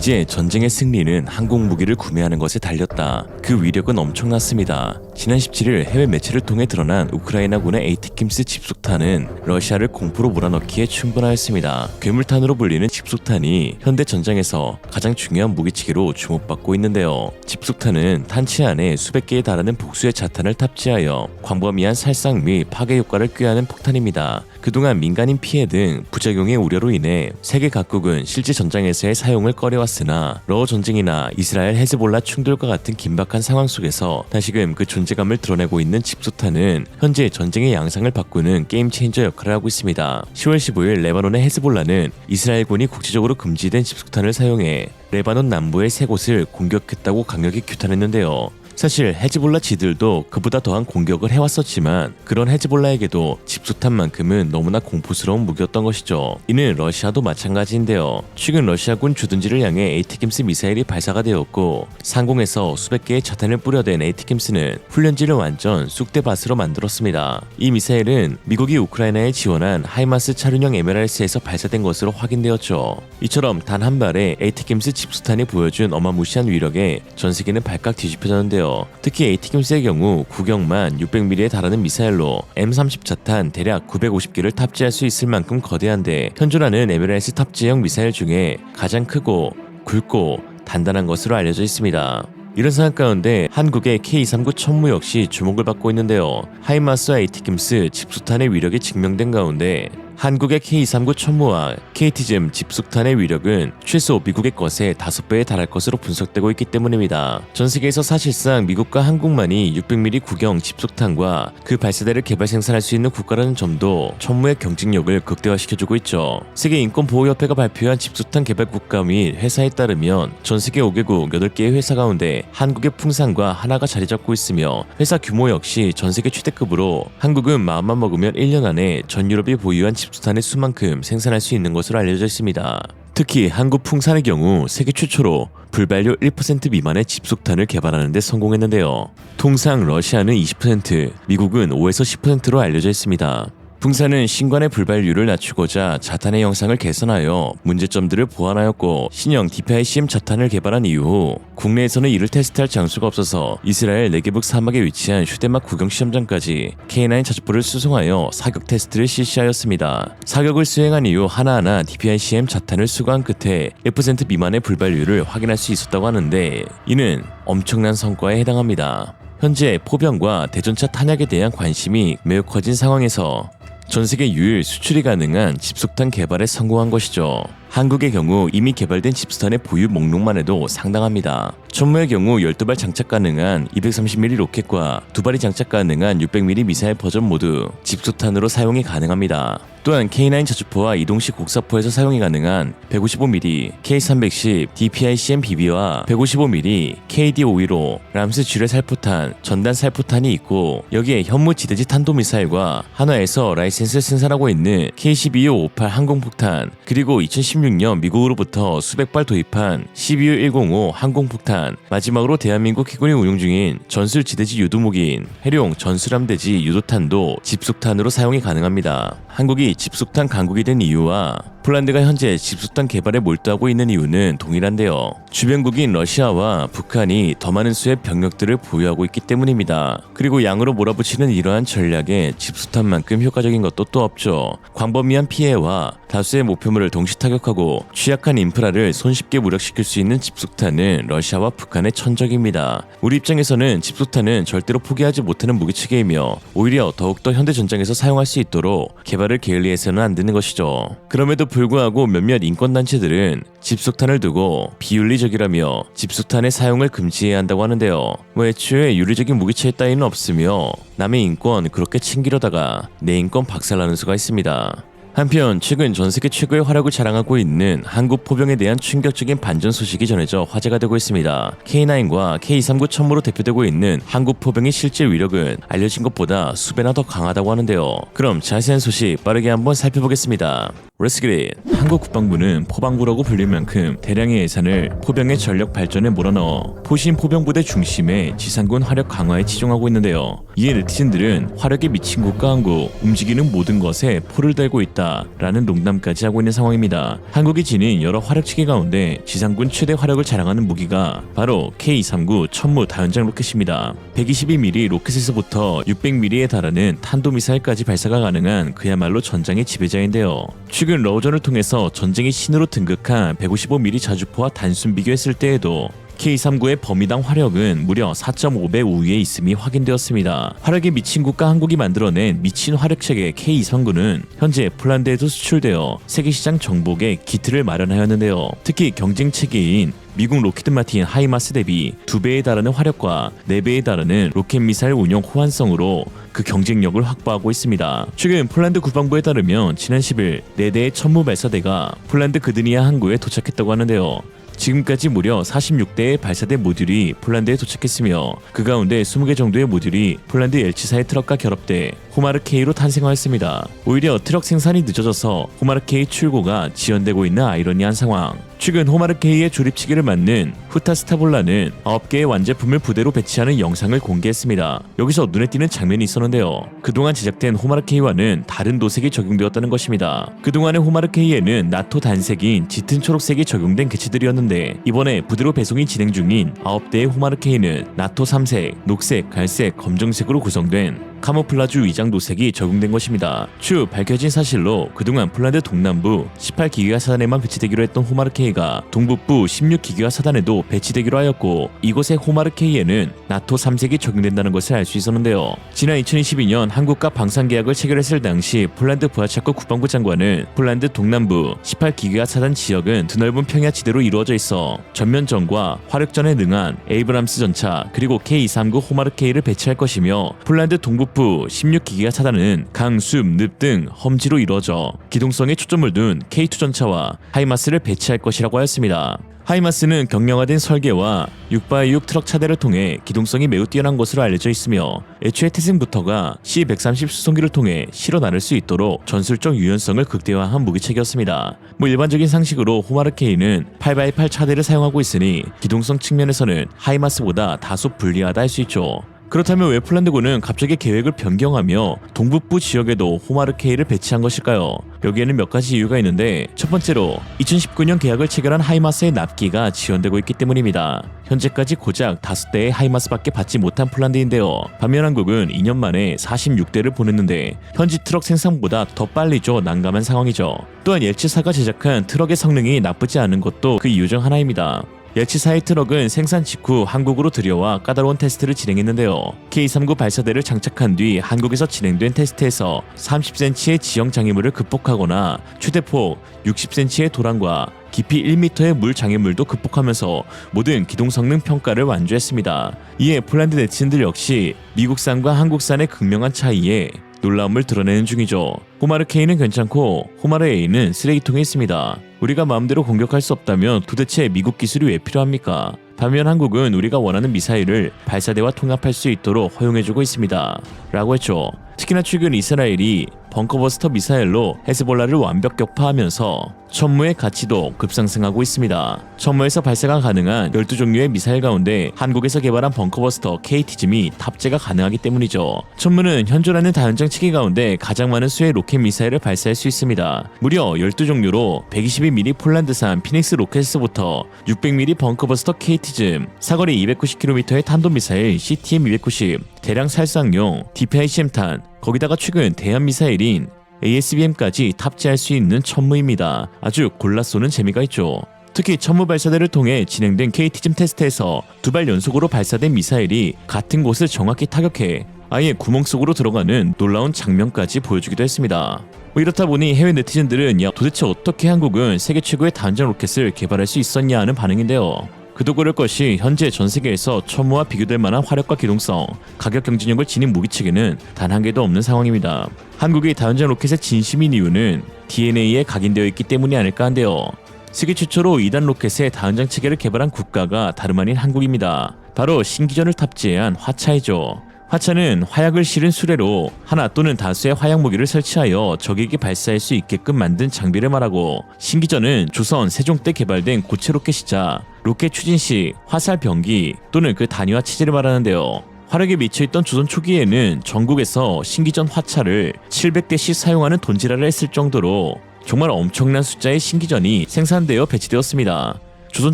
이제 전쟁의 승리는 항공 무기를 구매하는 것에 달렸다. 그 위력은 엄청났습니다. 지난 17일 해외 매체를 통해 드러난 우크라이나군의 에이티킴스 집속탄은 러시아를 공포로 몰아넣기에 충분하였습니다. 괴물탄으로 불리는 집속탄이 현대 전장에서 가장 중요한 무기체계로 주목받고 있는데요. 집속탄은 탄치 안에 수백 개에 달하는 복수의 자탄을 탑재하여 광범위한 살상 및 파괴 효과를 꾀하는 폭탄입니다. 그동안 민간인 피해 등 부작용의 우려로 인해 세계 각국은 실제 전장에서의 사용을 꺼려왔으나 러어 전쟁이나 이스라엘 헤즈볼라 충돌과 같은 긴박한 상황 속에서 다시금 그 존재감을 드러내고 있는 집소탄은 현재 전쟁의 양상을 바꾸는 게임 체인저 역할을 하고 있습니다. 10월 15일 레바논의 헤즈볼라는 이스라엘군이 국제적으로 금지된 집소탄을 사용해 레바논 남부의 세 곳을 공격했다고 강력히 규탄했는데요. 사실 헤즈볼라 지들도 그보다 더한 공격을 해왔었지만 그런 헤즈볼라에게도 집소탄만큼은 너무나 공포스러운 무기였던 것이죠. 이는 러시아도 마찬가지인데요. 최근 러시아군 주둔지를 향해 에이티킴스 미사일이 발사가 되었고 상공에서 수백 개의 자탄을 뿌려댄 에이티킴스는 훈련지를 완전 쑥대밭으로 만들었습니다. 이 미사일은 미국이 우크라이나에 지원한 하이마스 차륜형 MLRS에서 발사된 것으로 확인되었죠. 이처럼 단 한 발의 에이티킴스 집소탄이 보여준 어마무시한 위력에 전 세계는 발칵 뒤집혀졌는데요. 특히 에이티킴스의 경우 구경만 600mm에 달하는 미사일로 M30 자탄 대략 950개를 탑재할 수 있을 만큼 거대한데 현존하는 MLRS 탑재형 미사일 중에 가장 크고 굵고 단단한 것으로 알려져 있습니다. 이런 상황 가운데 한국의 K239 천무 역시 주목을 받고 있는데요. 하이마스와 에이티킴스 집소탄의 위력이 증명된 가운데 한국의 K239 천무와 KT즘 집속탄의 위력은 최소 미국의 것의 5배에 달할 것으로 분석되고 있기 때문입니다. 전 세계에서 사실상 미국과 한국만이 600mm 구경 집속탄과 그 발사대를 개발 생산할 수 있는 국가라는 점도 천무의 경쟁력을 극대화시켜주고 있죠. 세계인권보호협회가 발표한 집속탄 개발 국가 및 회사에 따르면 전 세계 5개국 8개의 회사 가운데 한국의 풍산과 하나가 자리 잡고 있으며 회사 규모 역시 전 세계 최대급으로 한국은 마음만 먹으면 1년 안에 전 유럽이 보유한 집소탄의 수만큼 생산할 수 있는 것으로 알려져 있습니다. 특히 한국 풍산의 경우 세계 최초로 불발효 1% 미만의 집속탄을 개발하는 데 성공했는데요. 통상 러시아는 20%, 미국은 5에서 10%로 알려져 있습니다. 풍산은 신관의 불발률을 낮추고자 자탄의 형상을 개선하여 문제점들을 보완하였고 신형 DPICM 자탄을 개발한 이후 국내에서는 이를 테스트할 장소가 없어서 이스라엘 네게북 사막에 위치한 휴대막 구경 시험장까지 K9 자주포를 수송하여 사격 테스트를 실시하였습니다. 사격을 수행한 이후 하나하나 DPICM 자탄을 수거한 끝에 1% 미만의 불발률을 확인할 수 있었다고 하는데 이는 엄청난 성과에 해당합니다. 현재 포병과 대전차 탄약에 대한 관심이 매우 커진 상황에서 전세계 유일 수출이 가능한 집속탄 개발에 성공한 것이죠. 한국의 경우 이미 개발된 집소탄의 보유 목록만 해도 상당합니다. 천무의 경우 12발 장착 가능한 230mm 로켓과 2발이 장착 가능한 600mm 미사일 버전 모두 집소탄으로 사용이 가능합니다. 또한 K9 자주포와 이동식 곡사포에서 사용이 가능한 155mm K310 DPICM BB와 155mm KD515 람스 쥐레 살포탄, 전단 살포탄이 있고 여기에 현무 지대지 탄도미사일과 한화에서 라이센스를 생산하고 있는 K12258 항공폭탄 그리고 2016년 미국으로부터 수백 발 도입한 CBU-105 항공폭탄 마지막으로 대한민국 해군이 운용 중인 전술 지대지 유도무기인 해룡 전술함대지 유도탄도 집속탄으로 사용이 가능합니다. 한국이 집속탄 강국이 된 이유와 폴란드가 현재 집속탄 개발에 몰두하고 있는 이유는 동일한데요. 주변국인 러시아와 북한이 더 많은 수의 병력들을 보유하고 있기 때문입니다. 그리고 양으로 몰아붙이는 이러한 전략에 집속탄만큼 효과적인 것도 또 없죠. 광범위한 피해와 다수의 목표물을 동시 타격하고 취약한 인프라를 손쉽게 무력시킬 수 있는 집속탄은 러시아와 북한의 천적입니다. 우리 입장에서는 집속탄은 절대로 포기하지 못하는 무기체계이며 오히려 더욱더 현대 전장에서 사용할 수 있도록 개발을 게을리해서는 안 되는 것이죠. 그럼에도 불구하고 몇몇 인권단체들은 집속탄을 두고 비윤리적이라며 집속탄의 사용을 금지해야 한다고 하는데요. 애초에 윤리적인 무기체 따위는 없으며 남의 인권 그렇게 챙기려다가 내 인권 박살나는 수가 있습니다. 한편 최근 전세계 최고의 활약을 자랑하고 있는 한국 포병에 대한 충격적인 반전 소식이 전해져 화제가 되고 있습니다. K9과 K239 천무로 대표되고 있는 한국 포병의 실제 위력은 알려진 것보다 수배나 더 강하다고 하는데요. 그럼 자세한 소식 빠르게 한번 살펴보겠습니다. Let's get it. 한국 국방부는 포방부라고 불릴 만큼 대량의 예산을 포병의 전력 발전에 몰아넣어 포신 포병부대 중심의 지상군 화력 강화에 치중하고 있는데요. 이에 네티즌들은 화력에 미친 국가 한국, 움직이는 모든 것에 포를 달고 있다. 있다 라는 농담까지 하고 있는 상황입니다. 한국이 지닌 여러 화력체계 가운데 지상군 최대 화력을 자랑하는 무기가 바로 K-239 천무 다연장 로켓입니다. 122mm 로켓에서부터 600mm에 달하는 탄도미사일까지 발사가 가능한 그야말로 전장의 지배자인데요. 최근 러전을 통해서 전쟁의 신으로 등극한 155mm 자주포와 단순 비교했을 때에도 K-39의 범위당 화력은 무려 4.5배 우위에 있음이 확인되었습니다. 화력에 미친 국가 한국이 만들어낸 미친 화력체계 K-239는 현재 폴란드에도 수출되어 세계시장 정복에 기틀을 마련하였는데요. 특히 경쟁체계인 미국 로키드 마틴 하이마스 대비 2배에 달하는 화력과 4배에 달하는 로켓 미사일 운용 호환성으로 그 경쟁력을 확보하고 있습니다. 최근 폴란드 국방부에 따르면 지난 10일 4대의 천무 발사대가 폴란드 그드니아 항구에 도착했다고 하는데요. 지금까지 무려 46대의 발사대 모듈이 폴란드에 도착했으며 그 가운데 20개 정도의 모듈이 폴란드 엘치사의 트럭과 결합돼 호마르K로 탄생하였습니다. 오히려 트럭 생산이 늦어져서 호마르K 출고가 지연되고 있는 아이러니한 상황. 최근 호마르K의 조립치기를 맡는 후타스타볼라는 9개의 완제품을 부대로 배치하는 영상을 공개했습니다. 여기서 눈에 띄는 장면이 있었는데요. 그동안 제작된 호마르K와는 다른 도색이 적용되었다는 것입니다. 그동안의 호마르K에는 나토 단색인 짙은 초록색이 적용된 개체들이었는데 이번에 부대로 배송이 진행 중인 9대의 호마르K는 나토 3색, 녹색, 갈색, 검정색으로 구성된 카모플라주 위장 도색이 적용된 것입니다. 추후 밝혀진 사실로 그동안 폴란드 동남부 18기계화 사단에만 배치되기로 했던 호마르K가 동북부 16기계화 사단에도 배치되기로 하였고 이곳의 호마르K에는 나토 3색이 적용된다는 것을 알 수 있었는데요. 지난 2022년 한국과 방산계약을 체결했을 당시 폴란드 부하차크 국방부 장관은 폴란드 동남부 18기계화 사단 지역은 드넓은 평야지대로 이루어져 있어 전면전과 화력전에 능한 에이브람스 전차 그리고 K-239 호마르K를 배치할 것이며 폴란드 동북부 16기계화 사단은 강, 숲, 늪 등 험지로 이루어져 기동성에 초점을 둔 K2 전차와 하이마스를 배치할 것이라고 하였습니다. 하이마스는 경량화된 설계와 6x6 트럭 차대를 통해 기동성이 매우 뛰어난 것으로 알려져 있으며 애초에 태생부터가 C-130 수송기를 통해 실어 나를 수 있도록 전술적 유연성을 극대화한 무기체계였습니다. 일반적인 상식으로 호마르K는 8x8 차대를 사용하고 있으니 기동성 측면에서는 하이마스보다 다소 불리하다 할 수 있죠. 그렇다면 왜 폴란드군은 갑자기 계획을 변경하며 동북부 지역에도 호마르K를 배치한 것일까요? 여기에는 몇 가지 이유가 있는데 첫 번째로 2019년 계약을 체결한 하이마스의 납기가 지연되고 있기 때문입니다. 현재까지 고작 5대의 하이마스밖에 받지 못한 폴란드인데요. 반면 한국은 2년 만에 46대를 보냈는데 현지 트럭 생산보다 더 빨리 난감한 상황이죠. 또한 옐치사가 제작한 트럭의 성능이 나쁘지 않은 것도 그 이유 중 하나입니다. 옐치사의 트럭은 생산 직후 한국으로 들여와 까다로운 테스트를 진행했는데요. K-39 발사대를 장착한 뒤 한국에서 진행된 테스트에서 30cm의 지형 장애물을 극복하거나 최대폭 60cm의 도란과 깊이 1m의 물 장애물도 극복하면서 모든 기동 성능 평가를 완주했습니다. 이에 폴란드 네티즌들 역시 미국산과 한국산의 극명한 차이에 놀라움을 드러내는 중이죠. 호마르K는 괜찮고 호마르A는 쓰레기통에 있습니다. 우리가 마음대로 공격할 수 없다면 도대체 미국 기술이 왜 필요합니까? 반면 한국은 우리가 원하는 미사일을 발사대와 통합할 수 있도록 허용해주고 있습니다. 라고 했죠. 특히나 최근 이스라엘이 벙커버스터 미사일로 헤즈볼라를 완벽 격파하면서 천무의 가치도 급상승하고 있습니다. 천무에서 발사가 가능한 12종류의 미사일 가운데 한국에서 개발한 벙커버스터 KT즘이 탑재가 가능하기 때문이죠. 천무는 현존하는 다연장 체계 가운데 가장 많은 수의 로켓 미사일을 발사할 수 있습니다. 무려 12종류로 122mm 폴란드산 피닉스 로켓에서부터 600mm 벙커버스터 KT즘, 사거리 290km의 탄도미사일 CTM-290, 대량 살상용 DPICM탄, 거기다가 최근 대한 미사일인 ASBM까지 탑재할 수 있는 천무입니다. 아주 골라 쏘는 재미가 있죠. 특히 천무 발사대를 통해 진행된 KT즘 테스트에서 2발 연속으로 발사된 미사일이 같은 곳을 정확히 타격해 아예 구멍 속으로 들어가는 놀라운 장면까지 보여주기도 했습니다. 이렇다 보니 해외 네티즌들은 도대체 어떻게 한국은 세계 최고의 다연장 로켓을 개발할 수 있었냐 하는 반응인데요. 그도 그럴 것이 현재 전 세계에서 천무와 비교될 만한 화력과 기동성, 가격 경쟁력을 지닌 무기체계는 단 한 개도 없는 상황입니다. 한국이 다연장 로켓의 진심인 이유는 DNA에 각인되어 있기 때문이 아닐까 한데요. 세계 최초로 2단 로켓의 다연장 체계를 개발한 국가가 다름 아닌 한국입니다. 바로 신기전을 탑재한 화차이죠. 화차는 화약을 실은 수레로 하나 또는 다수의 화약 무기를 설치하여 적에게 발사할 수 있게끔 만든 장비를 말하고, 신기전은 조선 세종 때 개발된 고체 로켓이자 로켓 추진식 화살 병기 또는 그 단위와 체제를 말하는데요. 화력에 미쳐있던 조선 초기에는 전국에서 신기전 화차를 700대씩 사용하는 돈지랄을 했을 정도로 정말 엄청난 숫자의 신기전이 생산되어 배치되었습니다. 조선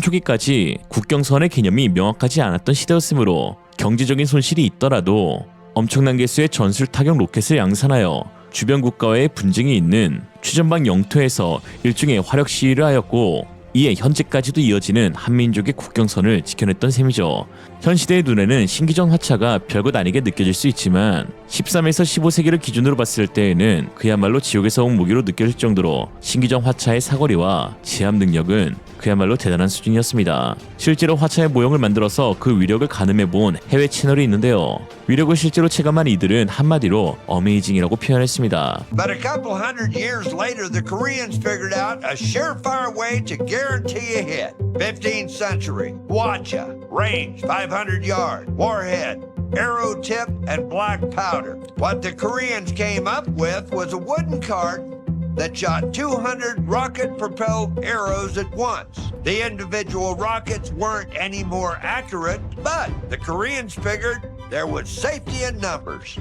초기까지 국경선의 개념이 명확하지 않았던 시대였으므로 경제적인 손실이 있더라도 엄청난 개수의 전술 타격 로켓을 양산하여 주변 국가와의 분쟁이 있는 최전방 영토에서 일종의 화력 시위를 하였고, 이에 현재까지도 이어지는 한민족의 국경선을 지켜냈던 셈이죠. 현 시대의 눈에는 신기전 화차가 별것 아니게 느껴질 수 있지만 13에서 15세기를 기준으로 봤을 때에는 그야말로 지옥에서 온 무기로 느껴질 정도로 신기전 화차의 사거리와 제압 능력은 그야말로 대단한 수준이었습니다. 실제로 화차의 모형을 만들어서 그 위력을 가늠해본 해외 채널이 있는데요. 위력을 실제로 체감한 이들은 한마디로 어메이징이라고 표현했습니다. But a couple hundred years later, the Koreans figured out a surefire way to guarantee a hit. 15th century, Hwacha, range 500 yards, warhead, arrow tip, and black powder. What the Koreans came up with was a wooden cart that shot 200 rocket-propelled arrows at once. The individual rockets weren't any more accurate, but the Koreans figured there was safety in numbers.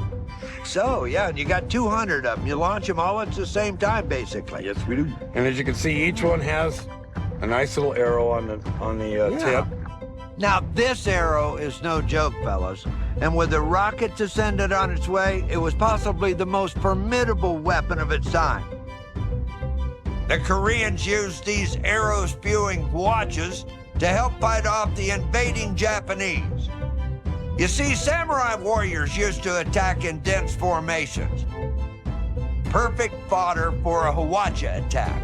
So, yeah, you got 200 of them. You launch them all at the same time, basically. Yes, we do. And as you can see, each one has a nice little arrow on the tip. Now, this arrow is no joke, fellas. And with the rocket to send it on its way, it was possibly the most formidable weapon of its time. The Koreans used these arrow-spewing Hwachas to help fight off the invading Japanese. You see, samurai warriors used to attack in dense formations. Perfect fodder for a Hwacha attack.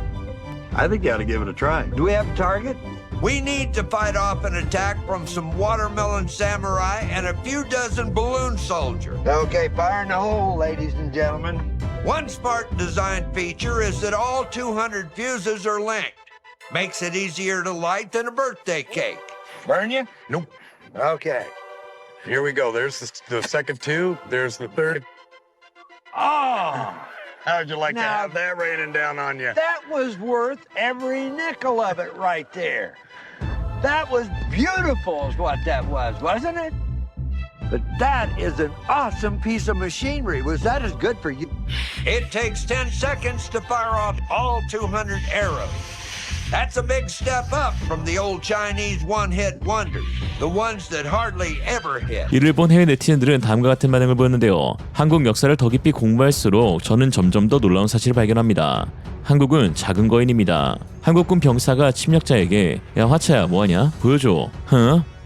I think you ought to give it a try. Do we have a target? We need to fight off an attack from some watermelon samurai and a few dozen balloon soldiers. Okay, fire in the hole, ladies and gentlemen. One smart design feature is that all 200 fuses are linked. Makes it easier to light than a birthday cake. Burn you? Nope. Okay. Here we go. There's the second two. There's the third. Oh! How'd you like to Now- have that raining down on you? That was worth every nickel of it right there. That was beautiful is what that was, wasn't it? But that is an awesome piece of machinery. Was that as good for you? It takes 10 seconds to fire off all 200 arrows. That's a big step up from the old Chinese one-hit wonders, the ones that hardly ever hit. 이를 본 해외 네티즌들은 다음과 같은 반응을 보였는데요. 한국 역사를 더 깊이 공부할수록 저는 점점 더 놀라운 사실을 발견합니다. 한국은 작은 거인입니다. 한국군 병사가 침략자에게 야 화차야 뭐하냐? 보여줘.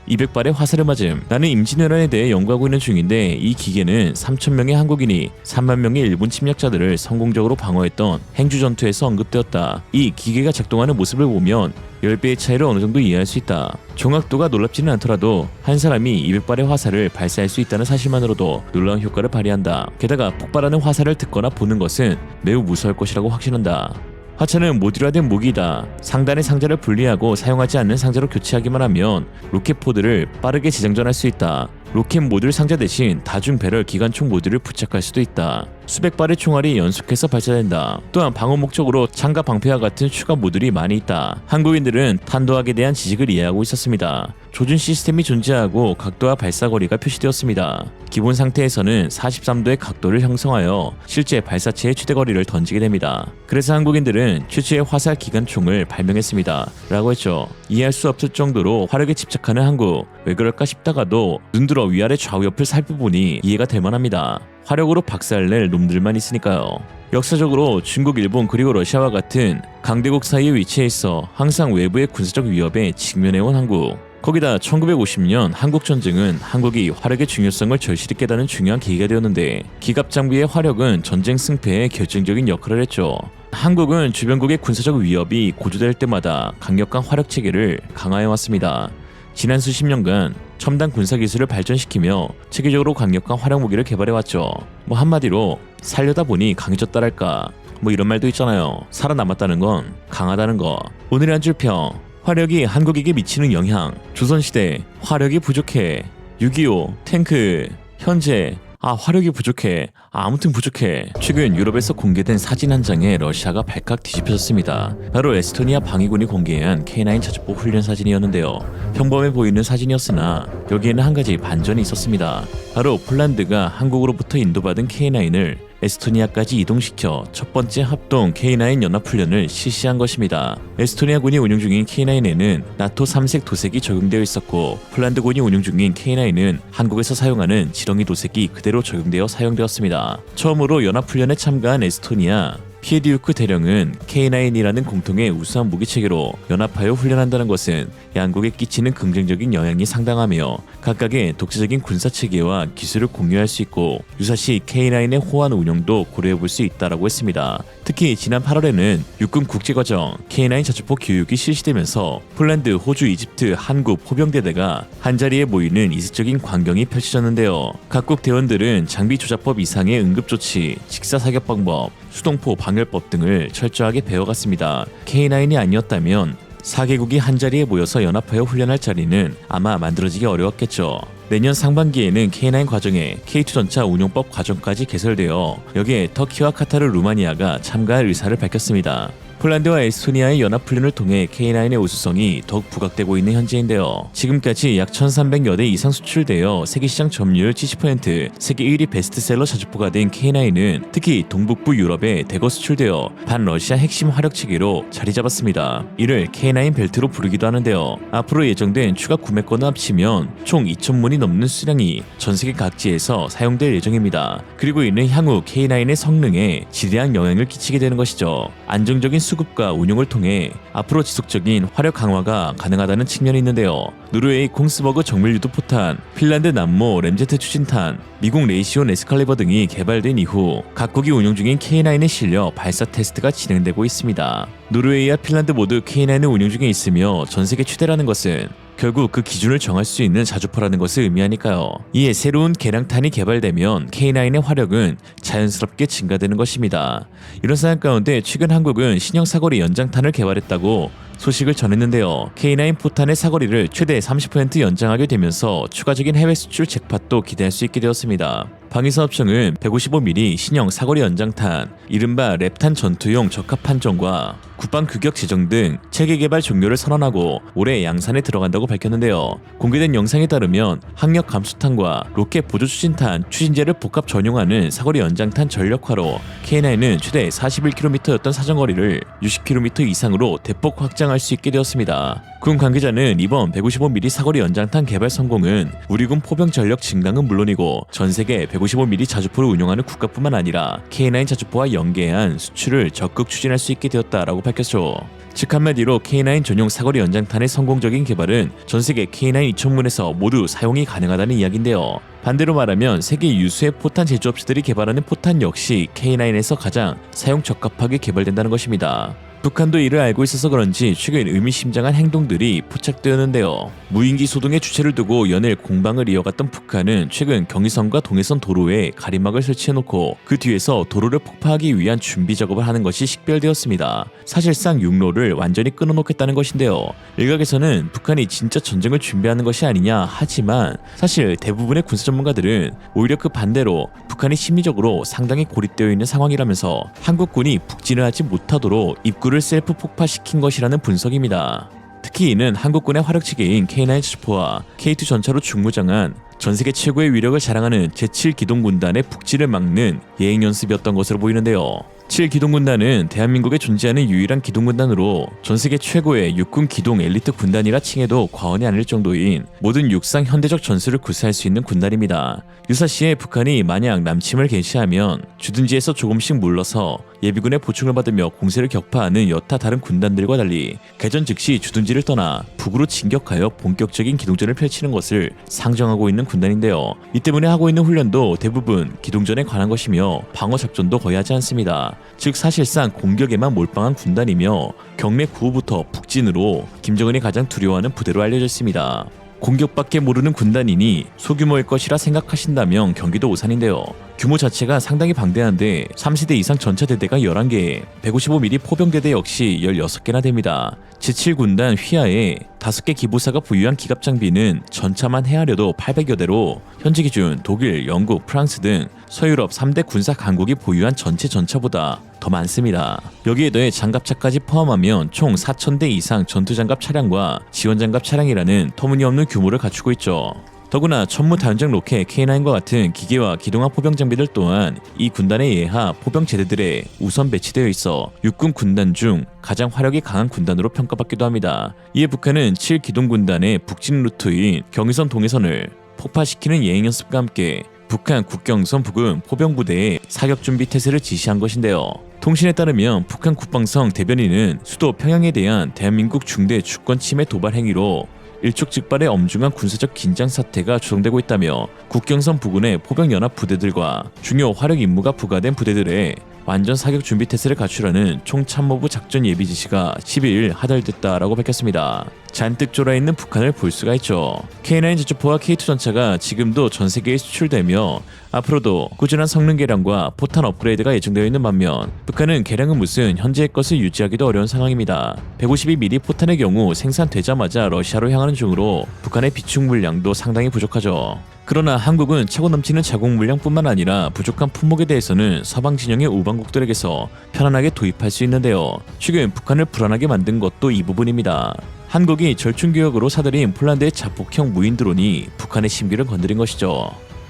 200발의 화살을 맞음. 나는 임진왜란에 대해 연구하고 있는 중인데 이 기계는 3,000명의 한국인이 3만 명의 일본 침략자들을 성공적으로 방어했던 행주 전투에서 언급되었다. 이 기계가 작동하는 모습을 보면 10배의 차이를 어느 정도 이해할 수 있다. 정확도가 놀랍지는 않더라도 한 사람이 200발의 화살을 발사할 수 있다는 사실만으로도 놀라운 효과를 발휘한다. 게다가 폭발하는 화살을 듣거나 보는 것은 매우 무서울 것이라고 확신한다. 화차는 모듈화된 무기이다. 상단의 상자를 분리하고 사용하지 않는 상자로 교체하기만 하면 로켓 포드를 빠르게 재장전할 수 있다. 로켓 모듈 상자 대신 다중 배럴 기관총 모듈을 부착할 수도 있다. 수백 발의 총알이 연속해서 발사된다. 또한 방어 목적으로 창과 방패와 같은 추가 모듈이 많이 있다. 한국인들은 탄도학에 대한 지식을 이해하고 있었습니다. 조준 시스템이 존재하고 각도와 발사거리가 표시되었습니다. 기본 상태에서는 43도의 각도를 형성하여 실제 발사체의 최대 거리를 던지게 됩니다. 그래서 한국인들은 최초의 화살 기관총을 발명했습니다. 라고 했죠. 이해할 수 없을 정도로 화력에 집착하는 한국. 왜 그럴까 싶다가도 눈들어 위아래 좌우 옆을 살펴보니 이해가 될 만합니다. 화력으로 박살낼 놈들만 있으니까요. 역사적으로 중국, 일본 그리고 러시아와 같은 강대국 사이에 위치해 있어 항상 외부의 군사적 위협에 직면해온 한국. 거기다 1950년 한국전쟁은 한국이 화력의 중요성을 절실히 깨닫는 중요한 계기가 되었는데 기갑 장비의 화력은 전쟁 승패에 결정적인 역할을 했죠. 한국은 주변국의 군사적 위협이 고조될 때마다 강력한 화력 체계를 강화해 왔습니다. 지난 수십 년간 첨단 군사 기술을 발전시키며 체계적으로 강력한 화력 무기를 개발해왔죠. 한마디로 살려다 보니 강해졌다랄까 이런 말도 있잖아요. 살아남았다는 건 강하다는 거. 오늘의 한 줄 평. 화력이 한국에게 미치는 영향. 조선시대 화력이 부족해. 6.25 탱크. 현재 화력이 부족해. 아무튼 부족해. 최근 유럽에서 공개된 사진 한 장에 러시아가 발칵 뒤집혀졌습니다. 바로 에스토니아 방위군이 공개한 K9 자주포 훈련 사진이었는데요. 평범해 보이는 사진이었으나 여기에는 한 가지 반전이 있었습니다. 바로 폴란드가 한국으로부터 인도받은 K9을 에스토니아까지 이동시켜 첫 번째 합동 K9 연합훈련을 실시한 것입니다. 에스토니아군이 운용 중인 K9에는 나토 3색 도색이 적용되어 있었고 폴란드군이 운용 중인 K9은 한국에서 사용하는 지렁이 도색이 그대로 적용되어 사용되었습니다. 처음으로 연합훈련에 참가한 에스토니아 피에디우크 대령은 K9이라는 공통의 우수한 무기체계로 연합하여 훈련한다는 것은 양국에 끼치는 긍정적인 영향이 상당하며 각각의 독자적인 군사체계와 기술을 공유할 수 있고 유사시 K9의 호환 운용도 고려해볼 수 있다라고 했습니다. 특히 지난 8월에는 육군 국제과정 K9 자주포 교육이 실시되면서 폴란드, 호주, 이집트, 한국 포병대대가 한자리에 모이는 이색적인 광경이 펼쳐졌는데요. 각국 대원들은 장비 조작법 이상의 응급조치, 직사사격 방법, 수동포 방열법 등을 철저하게 배워갔습니다. K9이 아니었다면 4개국이 한자리에 모여서 연합하여 훈련할 자리는 아마 만들어지기 어려웠겠죠. 내년 상반기에는 K9 과정에 K2 전차 운용법 과정까지 개설되어 여기에 터키와 카타르, 루마니아가 참가할 의사를 밝혔습니다. 폴란드와 에스토니아의 연합훈련을 통해 K9의 우수성이 더욱 부각되고 있는 현재인데요. 지금까지 약 1300여 대 이상 수출되어 세계시장 점유율 70%, 세계 1위 베스트셀러 자주포가 된 K9은 특히 동북부 유럽에 대거 수출되어 반러시아 핵심 화력체계로 자리 잡았습니다. 이를 K9 벨트로 부르기도 하는데요. 앞으로 예정된 추가 구매권을 합치면 총 2000문이 넘는 수량이 전세계 각지에서 사용될 예정입니다. 그리고 이는 향후 K9의 성능에 지대한 영향을 끼치게 되는 것이죠. 안정적인 수급과 운용을 통해 앞으로 지속적인 화력 강화가 가능하다는 측면이 있는데요. 노르웨이 콩스버그 정밀 유도 포탄, 핀란드 남모 램제트 추진탄, 미국 레이시온 에스칼리버 등이 개발된 이후 각국이 운용 중인 K9에 실려 발사 테스트가 진행되고 있습니다. 노르웨이와 핀란드 모두 K9을 운용 중에 있으며 전세계 최대라는 것은 결국 그 기준을 정할 수 있는 자주포라는 것을 의미하니까요. 이에 새로운 개량탄이 개발되면 K9의 화력은 자연스럽게 증가되는 것입니다. 이런 상황 가운데 최근 한국은 신형 사거리 연장탄을 개발했다고 소식을 전했는데요. K9 포탄의 사거리를 최대 30% 연장하게 되면서 추가적인 해외 수출 잭팟도 기대할 수 있게 되었습니다. 방위사업청은 155mm 신형 사거리 연장탄, 이른바 랩탄 전투용 적합 판정과 국방 규격 제정 등 체계 개발 종료를 선언하고 올해 양산에 들어간다고 밝혔는데요. 공개된 영상에 따르면 항력 감수탄과 로켓 보조 추진탄, 추진제를 복합 전용하는 사거리 연장탄 전력화로 K9은 최대 41km였던 사정거리를 60km 이상으로 대폭 확장할 수 있게 되었습니다. 군 관계자는 이번 155mm 사거리 연장탄 개발 성공은 우리 군 포병 전력 증강은 물론이고 전 세계 155mm 자주포를 운용하는 국가뿐만 아니라 K9 자주포와 연계한 수출을 적극 추진할 수 있게 되었다라고 밝혔죠. 즉 한마디로 K9 전용 사거리 연장탄의 성공적인 개발은 전 세계 K9 2,000문에서 모두 사용이 가능하다는 이야기인데요. 반대로 말하면 세계 유수의 포탄 제조업체들이 개발하는 포탄 역시 K9에서 가장 사용 적합하게 개발된다는 것입니다. 북한도 이를 알고 있어서 그런지 최근 의미심장한 행동들이 포착되었는데요. 무인기 소동의 주체를 두고 연일 공방을 이어갔던 북한은 최근 경의선과 동해선 도로에 가림막을 설치해놓고 그 뒤에서 도로를 폭파하기 위한 준비 작업을 하는 것이 식별되었습니다. 사실상 육로를 완전히 끊어놓겠다는 것인데요. 일각에서는 북한이 진짜 전쟁을 준비하는 것이 아니냐 하지만 사실 대부분의 군사 전문가들은 오히려 그 반대로 북한이 심리적으로 상당히 고립되어 있는 상황이라면서 한국군이 북진을 하지 못하도록 입구를 셀프 폭파시킨 것이라는 분석입니다. 특히 이는 한국군의 화력체계인 K9 자주포와 K2 전차로 중무장한 전세계 최고의 위력을 자랑하는 제7기동군단의 북진을 막는 예행연습이었던 것으로 보이는데요. 7기동군단은 대한민국에 존재하는 유일한 기동군단으로 전세계 최고의 육군 기동 엘리트 군단이라 칭해도 과언이 아닐 정도인 모든 육상 현대적 전술을 구사할 수 있는 군단입니다. 유사시에 북한이 만약 남침을 개시하면 주둔지에서 조금씩 물러서 예비군의 보충을 받으며 공세를 격파하는 여타 다른 군단들과 달리 개전 즉시 주둔지를 떠나 북으로 진격하여 본격적인 기동전을 펼치는 것을 상정하고 있는 군단인데요. 이 때문에 하고 있는 훈련도 대부분 기동전에 관한 것이며 방어 작전도 거의 하지 않습니다. 즉 사실상 공격에만 몰빵한 군단이며 경례 9후부터 북진으로 김정은이 가장 두려워하는 부대로 알려져 있습니다. 공격밖에 모르는 군단이니 소규모일 것이라 생각하신다면 경기도 오산인데요. 규모 자체가 상당히 방대한데 3세대 이상 전차대대가 11개, 155mm 포병대대 역시 16개나 됩니다. 제7군단 휘하에 5개 기부사가 보유한 기갑 장비는 전차만 헤아려도 800여 대로 현지 기준 독일, 영국, 프랑스 등 서유럽 3대 군사 강국이 보유한 전체 전차보다 더 많습니다. 여기에 더해 장갑차까지 포함하면 총 4,000대 이상 전투장갑 차량과 지원장갑 차량이라는 터무니없는 규모를 갖추고 있죠. 더구나 천무다연장 로켓 K9과 같은 기계와 기동화 포병 장비들 또한 이 군단의 예하 포병 제대들에 우선 배치되어 있어 육군 군단 중 가장 화력이 강한 군단으로 평가받기도 합니다. 이에 북한은 7기동군단의 북진 루트인 경의선 동해선을 폭파시키는 예행 연습과 함께 북한 국경선 부근 포병부대에 사격 준비 태세를 지시한 것인데요. 통신에 따르면 북한 국방성 대변인은 수도 평양에 대한 대한민국 중대 주권 침해 도발 행위로 일촉즉발의 엄중한 군사적 긴장 사태가 조성되고 있다며 국경선 부근의 포병연합 부대들과 중요 화력 임무가 부과된 부대들의 완전 사격 준비 태세를 갖추라는 총참모부 작전 예비 지시가 12일 하달됐다라고 밝혔습니다. 잔뜩 졸아있는 북한을 볼 수가 있죠. K9 저주포와 K2 전차가 지금도 전 세계에 수출되며 앞으로도 꾸준한 성능 개량과 포탄 업그레이드가 예정되어 있는 반면 북한은 개량은 무슨 현재의 것을 유지하기도 어려운 상황입니다. 152mm 포탄의 경우 생산되자마자 러시아로 향하는 중으로 북한의 비축 물량도 상당히 부족하죠. 그러나 한국은 차고 넘치는 자국 물량뿐만 아니라 부족한 품목에 대해서는 서방 진영의 우방국들에게서 편안하게 도입할 수 있는데요. 최근 북한을 불안하게 만든 것도 이 부분입니다. 한국이 절충교역으로 사들인 폴란드의 자폭형 무인 드론이 북한의 심기를 건드린 것이죠.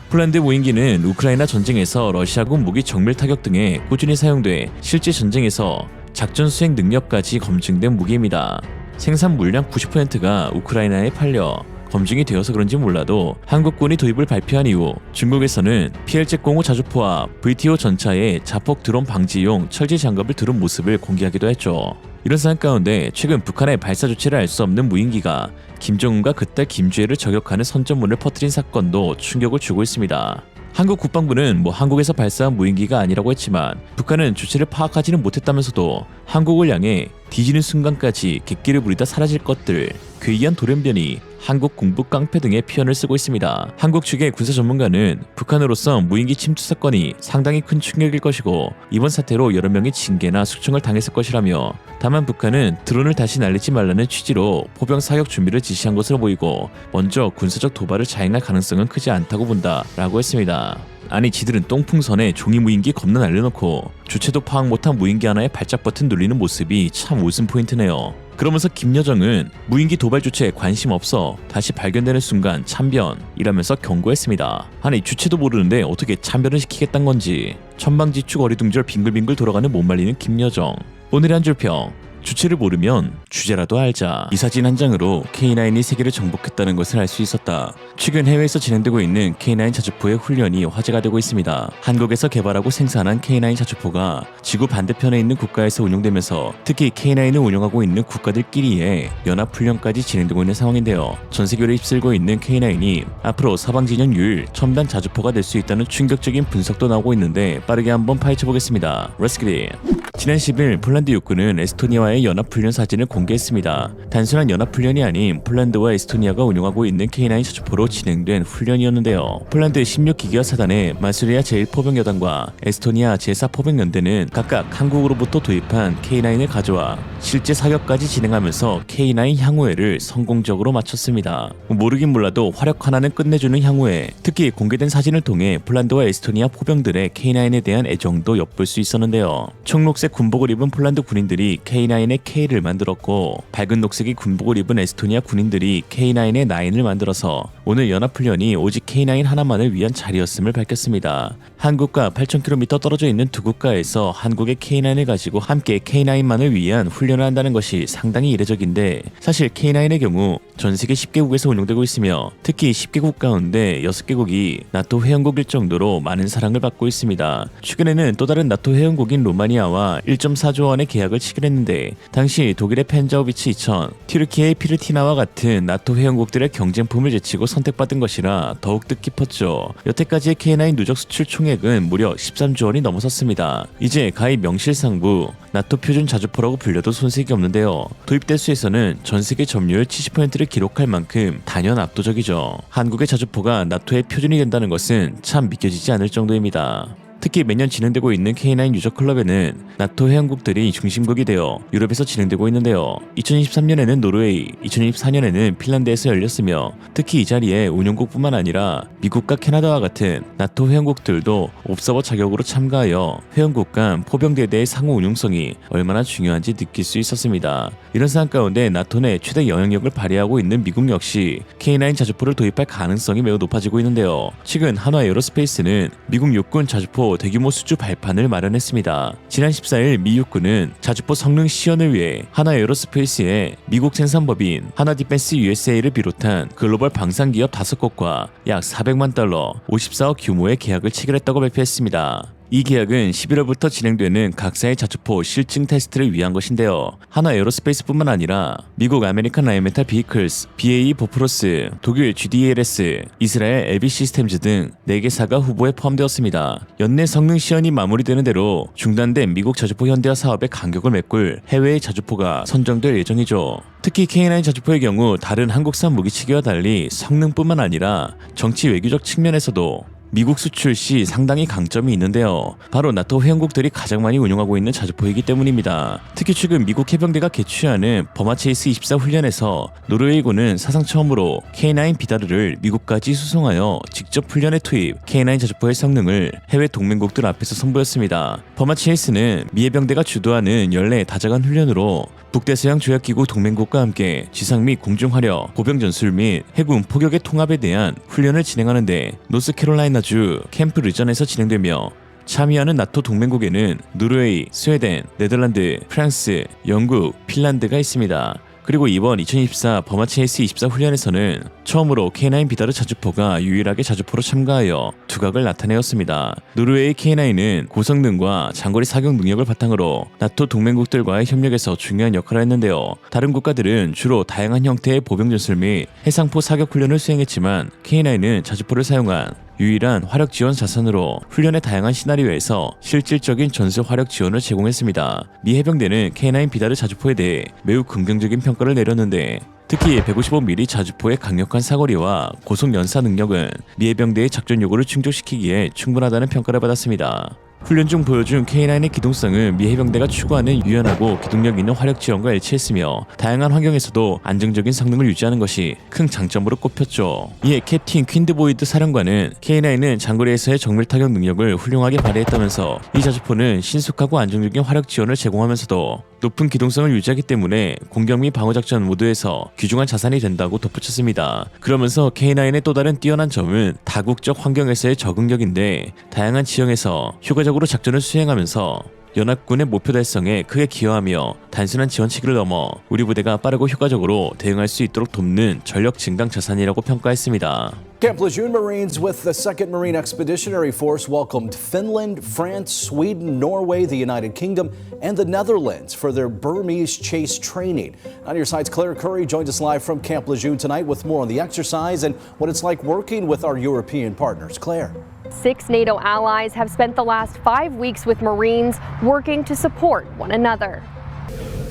폴란드 무인기는 우크라이나 전쟁에서 러시아군 무기 정밀 타격 등에 꾸준히 사용돼 실제 전쟁에서 작전 수행 능력까지 검증된 무기입니다. 생산 물량 90%가 우크라이나에 팔려 검증이 되어서 그런지 몰라도 한국군이 도입을 발표한 이후 중국에서는 PLZ-05 자주포와 VTO 전차에 자폭 드론 방지용 철제 장갑을 두른 모습을 공개하기도 했죠. 이런 상황 가운데 최근 북한의 발사 조치를 알 수 없는 무인기가 김정은과 그딸 김주애를 저격하는 선전문을 퍼뜨린 사건도 충격을 주고 있습니다. 한국 국방부는 한국에서 발사한 무인기가 아니라고 했지만 북한은 주체를 파악하지는 못했다면서도 한국을 향해 뒤지는 순간까지 객기를 부리다 사라질 것들, 괴이한 돌연변이, 한국 공부 깡패 등의 표현을 쓰고 있습니다. 한국 측의 군사 전문가는 북한으로서 무인기 침투 사건이 상당히 큰 충격일 것이고 이번 사태로 여러 명이 징계나 숙청을 당했을 것이라며 다만 북한은 드론을 다시 날리지 말라는 취지로 포병 사격 준비를 지시한 것으로 보이고 먼저 군사적 도발을 자행할 가능성은 크지 않다고 본다라고 했습니다. 아니 지들은 똥풍선에 종이 무인기 겁나 날려놓고 주체도 파악 못한 무인기 하나에 발작 버튼 눌리는 모습이 참 웃음 포인트네요. 그러면서 김여정은 무인기 도발 주체에 관심 없어 다시 발견되는 순간 참변이라면서 경고했습니다. 아니 주체도 모르는데 어떻게 참변을 시키겠다는 건지. 천방지축 어리둥절 빙글빙글 돌아가는 못 말리는 김여정. 오늘의 한 줄평. 주체를 모르면 주제라도 알자. 이 사진 한 장으로 K9이 세계를 정복했다는 것을 알 수 있었다. 최근 해외에서 진행되고 있는 K9 자주포의 훈련이 화제가 되고 있습니다. 한국에서 개발하고 생산한 K9 자주포가 지구 반대편에 있는 국가에서 운용되면서 특히 K9을 운영하고 있는 국가들끼리의 연합훈련까지 진행되고 있는 상황인데요. 전 세계를 휩쓸고 있는 K9이 앞으로 서방 진영 유일 첨단 자주포가 될 수 있다는 충격적인 분석도 나오고 있는데 빠르게 한번 파헤쳐보겠습니다. Let's get it. 지난 10일 폴란드 육군은 에스토니아와의 연합훈련 사진을 공개했습니다. 단순한 연합훈련이 아닌 폴란드와 에스토니아가 운영하고 있는 K9 자주포로 진행된 훈련이었는데요. 폴란드 16기계화 사단의 마수리아 제1포병여단과 에스토니아 제4포병연대는 각각 한국으로부터 도입한 K9을 가져와 실제 사격까지 진행하면서 K9 향후회를 성공적으로 마쳤습니다. 모르긴 몰라도 화력 하나는 끝내주는 향후회. 특히 공개된 사진을 통해 폴란드와 에스토니아 포병들의 K9에 대한 애정도 엿볼 수 있었는데요. 청록색 군복을 입은 폴란드 군인들이 K9의 K를 만들었고 밝은 녹색의 군복을 입은 에스토니아 군인들이 K9의 9을 만들어서 오늘 연합훈련이 오직 K9 하나만을 위한 자리였음을 밝혔습니다. 한국과 8,000km 떨어져 있는 두 국가에서 한국의 K9을 가지고 함께 K9만을 위한 훈련을 한다는 것이 상당히 이례적인데 사실 K9의 경우 전 세계 10개국에서 운용되고 있으며 특히 10개국 가운데 6개국이 나토 회원국일 정도로 많은 사랑을 받고 있습니다. 최근에는 또 다른 나토 회원국인 로마니아와 1.4조 원의 계약을 체결했는데 당시 독일의 펜자우비치 2000, 튀르키예의 피르티나와 같은 나토 회원국들의 경쟁품을 제치고 선택받은 것이라 더욱 뜻깊었죠. 여태까지의 K9 누적 수출 총액은 무려 13조 원이 넘어섰습니다. 이제 가히 명실상부 나토 표준 자주포라고 불려도 손색이 없는데요. 도입될 수에서는 전 세계 점유율 70%를 기록할 만큼 단연 압도적이죠. 한국의 자주포가 나토의 표준이 된다는 것은 참 믿겨지지 않을 정도입니다. 특히 매년 진행되고 있는 K9 유저 클럽에는 나토 회원국들이 중심국이 되어 유럽에서 진행되고 있는데요. 2023년에는 노르웨이, 2024년에는 핀란드에서 열렸으며 특히 이 자리에 운영국뿐만 아니라 미국과 캐나다와 같은 나토 회원국들도 옵서버 자격으로 참가하여 회원국 간 포병대대의 상호 운용성이 얼마나 중요한지 느낄 수 있었습니다. 이런 상황 가운데 나토 내 최대 영향력을 발휘하고 있는 미국 역시 K9 자주포를 도입할 가능성이 매우 높아지고 있는데요. 최근 한화 에어로스페이스는 미국 육군 자주포 대규모 수주 발판을 마련했습니다. 지난 14일 미 육군은 자주포 성능 시연을 위해 한화 에어로스페이스에 미국 생산법인 한화 디펜스 USA를 비롯한 글로벌 방산기업 5곳과 약 400만 달러, 54억 규모의 계약을 체결했다고 발표했습니다. 이 계약은 11월부터 진행되는 각사의 자주포 실증 테스트를 위한 것인데요. 한화 에어로스페이스뿐만 아니라 미국 아메리칸 라인메탈 비이클스, BAE 보프로스, 독일 GDLS, 이스라엘 LB 시스템즈 등 4개사가 후보에 포함되었습니다. 연내 성능 시연이 마무리되는 대로 중단된 미국 자주포 현대화 사업에 간격을 메꿀 해외의 자주포가 선정될 예정이죠. 특히 K9 자주포의 경우 다른 한국산 무기체계와 달리 성능뿐만 아니라 정치 외교적 측면에서도 미국 수출 시 상당히 강점이 있는데요. 바로 나토 회원국들이 가장 많이 운용하고 있는 자주포이기 때문입니다. 특히 최근 미국 해병대가 개최하는 버마체이스 24 훈련에서 노르웨이군은 사상 처음으로 K9 비다르를 미국까지 수송하여 직접 훈련에 투입, K9 자주포의 성능을 해외 동맹국들 앞에서 선보였습니다. 버마체이스는 미 해병대가 주도하는 연례 다자간 훈련으로 북대서양 조약기구 동맹국과 함께 지상 및 공중 화력, 보병 전술 및 해군 포격의 통합에 대한 훈련을 진행하는데 노스캐롤라이나주 캠프 르전에서 진행되며 참여하는 나토 동맹국에는 노르웨이, 스웨덴, 네덜란드, 프랑스, 영국, 핀란드가 있습니다. 그리고 이번 2024 버마체이스 24 훈련에서는 처음으로 K9 비다르 자주포가 유일하게 자주포로 참가하여 두각을 나타내었습니다. 노르웨이 K9은 고성능과 장거리 사격 능력을 바탕으로 나토 동맹국들과의 협력에서 중요한 역할을 했는데요. 다른 국가들은 주로 다양한 형태의 보병 전술 및 해상포 사격 훈련을 수행했지만 K9은 자주포를 사용한 유일한 화력 지원 자산으로 훈련의 다양한 시나리오에서 실질적인 전술 화력 지원을 제공했습니다. 미 해병대는 K9 비다르 자주포에 대해 매우 긍정적인 평가를 내렸는데 특히 155mm 자주포의 강력한 사거리와 고속 연사 능력은 미 해병대의 작전 요구를 충족시키기에 충분하다는 평가를 받았습니다. 훈련 중 보여준 K9의 기동성은 미 해병대가 추구하는 유연하고 기동력 있는 화력 지원과 일치했으며 다양한 환경에서도 안정적인 성능을 유지하는 것이 큰 장점으로 꼽혔죠. 이에 캡틴 퀸드보이드 사령관은 K9은 장거리에서의 정밀 타격 능력을 훌륭하게 발휘했다면서 이 자주포는 신속하고 안정적인 화력 지원을 제공하면서도 높은 기동성을 유지하기 때문에 공격 및 방어작전 모두에서 귀중한 자산이 된다고 덧붙였습니다. 그러면서 K9의 또 다른 뛰어난 점은 다국적 환경에서의 적응력인데 다양한 지형에서 효과적으로 작전을 수행하면서 연합군의 목표 달성에 크게 기여하며 단순한 지원치기를 넘어 우리 부대가 빠르고 효과적으로 대응할 수 있도록 돕는 전력 증강 자산이라고 평가했습니다. Camp Lejeune Marines with the 2nd Marine Expeditionary Force welcomed Finland, France, Sweden, Norway, the United Kingdom, and the Netherlands for their Burmese chase training. On your side's Claire Curry joins us live from Camp Lejeune tonight with more on the exercise and what it's like working with our European partners. Claire. 6 NATO allies have spent the last 5 weeks with Marines working to support one another.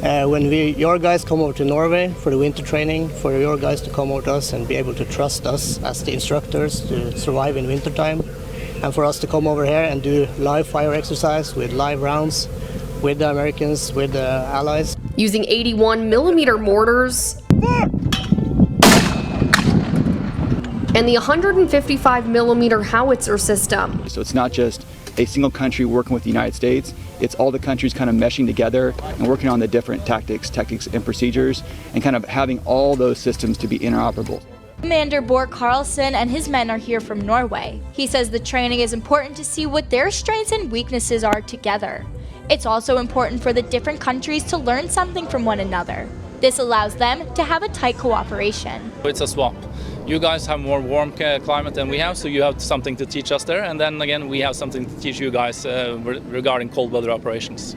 When your guys come over to Norway for the winter training, for your guys to come over to us and be able to trust us as the instructors to survive in wintertime, and for us to come over here and do live fire exercise with live rounds with the Americans, with the allies. Using 81mm mortars and the 155mm howitzer system. So it's not just a single country working with the United States, it's all the countries kind of meshing together and working on the different tactics and procedures and kind of having all those systems to be interoperable. Commander Bård Carlson and his men are here from Norway. He says the training is important to see what their strengths and weaknesses are together. It's also important for the different countries to learn something from one another. This allows them to have a tight cooperation. It's a swap. You guys have more warm climate than we have, so you have something to teach us there, and then again we have something to teach you guys regarding cold weather operations.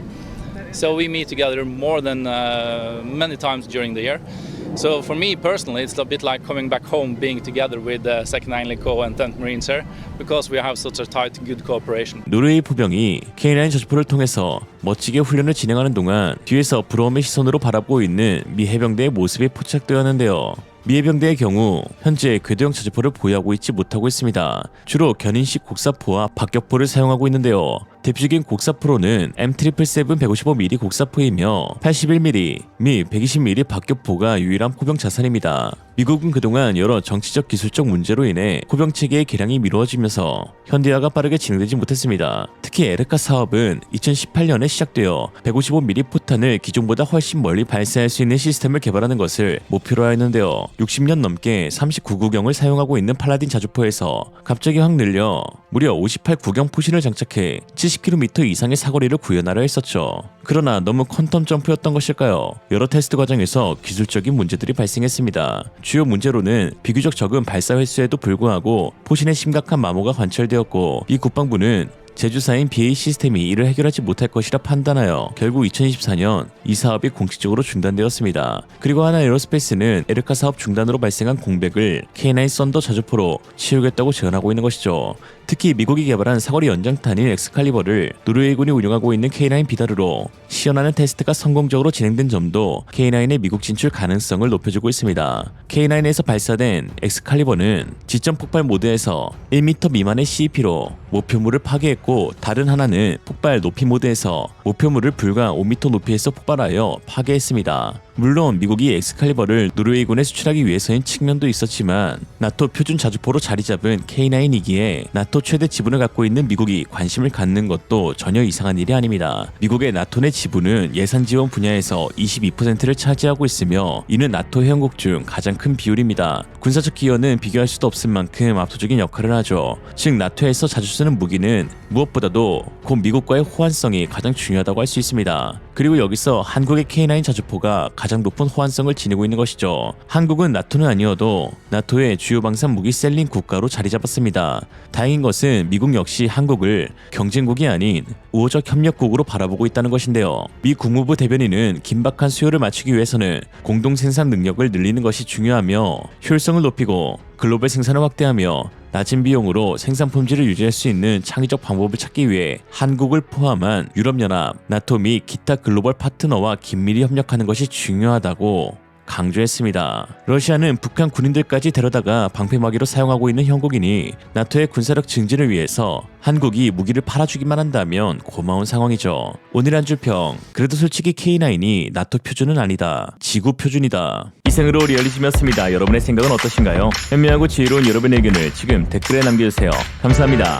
So we meet together more than many times during the year. So for me personally, it's a bit like coming back home, being together with the 2nd Anglico and 10th Marines here, because we have such a tight, good cooperation. 노르웨이 포병이 K9 자주포를 통해서 멋지게 훈련을 진행하는 동안 뒤에서 부러움의 시선으로 바라보고 있는 미 해병대의 모습이 포착되었는데요. 미 해병대의 경우 현재 궤도형 자주포를 보유하고 있지 못하고 있습니다. 주로 견인식 곡사포와 박격포를 사용하고 있는데요. 대표적인 곡사포로는 M777 155mm 곡사포이며 81mm 및 120mm 박격포가 유일한 포병 자산입니다. 미국은 그동안 여러 정치적 기술적 문제로 인해 포병 체계의 개량이 미루어지면서 현대화가 빠르게 진행되지 못했습니다. 특히 에르카 사업은 2018년에 시작되어 155mm 포탄을 기존보다 훨씬 멀리 발사할 수 있는 시스템을 개발하는 것을 목표로 하였는데요. 60년 넘게 39구경을 사용하고 있는 팔라딘 자주포에서 갑자기 확 늘려 무려 58구경 포신을 장착해 70km 이상의 사거리를 구현하려 했었죠. 그러나 너무 퀀텀 점프였던 것일까요? 여러 테스트 과정에서 기술적인 문제들이 발생했습니다. 주요 문제로는 비교적 적은 발사 횟수에도 불구하고 포신에 심각한 마모가 관철되었고, 이 국방부는 제주사인 BA 시스템이 이를 해결하지 못할 것이라 판단하여 결국 2024년 이 사업이 공식적으로 중단되었습니다. 그리고 하나 에어로스페이스는 에르카 사업 중단으로 발생한 공백을 K9 썬더 자주포로 채우겠다고 제언하고 있는 것이죠. 특히 미국이 개발한 사거리 연장탄인 엑스칼리버를 노르웨이군이 운영하고 있는 K9 비다르로 시연하는 테스트가 성공적으로 진행된 점도 K9의 미국 진출 가능성을 높여주고 있습니다. K9에서 발사된 엑스칼리버는 지점 폭발 모드에서 1m 미만의 CEP로 목표물을 파괴했고, 다른 하나는 폭발 높이 모드에서 목표물을 불과 5m 높이에서 폭발하여 파괴했습니다. 물론 미국이 엑스칼리버를 노르웨이군에 수출하기 위해서인 측면도 있었지만 나토 표준 자주포로 자리잡은 K9이기에 나토 최대 지분을 갖고 있는 미국이 관심을 갖는 것도 전혀 이상한 일이 아닙니다. 미국의 나토 내 지분은 예산 지원 분야에서 22%를 차지하고 있으며 이는 나토 회원국 중 가장 큰 비율입니다. 군사적 기여는 비교할 수도 없을 만큼 압도적인 역할을 하죠. 즉 나토에서 자주 쓰는 무기는 무엇보다도 곧 미국과의 호환성이 가장 중요하다고 할 수 있습니다. 그리고 여기서 한국의 K9 자주포가 가장 높은 호환성을 지니고 있는 것이죠. 한국은 나토는 아니어도 나토의 주요 방산 무기 셀링 국가로 자리 잡았습니다. 다행인 것은 미국 역시 한국을 경쟁국이 아닌 우호적 협력국으로 바라보고 있다는 것인데요. 미 국무부 대변인은 긴박한 수요를 맞추기 위해서는 공동 생산 능력을 늘리는 것이 중요하며 효율성을 높이고 글로벌 생산을 확대하며 낮은 비용으로 생산 품질을 유지할 수 있는 창의적 방법을 찾기 위해 한국을 포함한 유럽연합, 나토 및 기타 글로벌 파트너와 긴밀히 협력하는 것이 중요하다고 강조했습니다. 러시아는 북한 군인들까지 데려다가 방패막이로 사용하고 있는 형국이니 나토의 군사력 증진을 위해서 한국이 무기를 팔아주기만 한다면 고마운 상황이죠. 오늘 한 줄 평, 그래도 솔직히 K9이 나토 표준은 아니다. 지구 표준이다. 이상으로 리얼리즘이었습니다. 여러분의 생각은 어떠신가요? 현명하고 지혜로운 여러분의 의견을 지금 댓글에 남겨주세요. 감사합니다.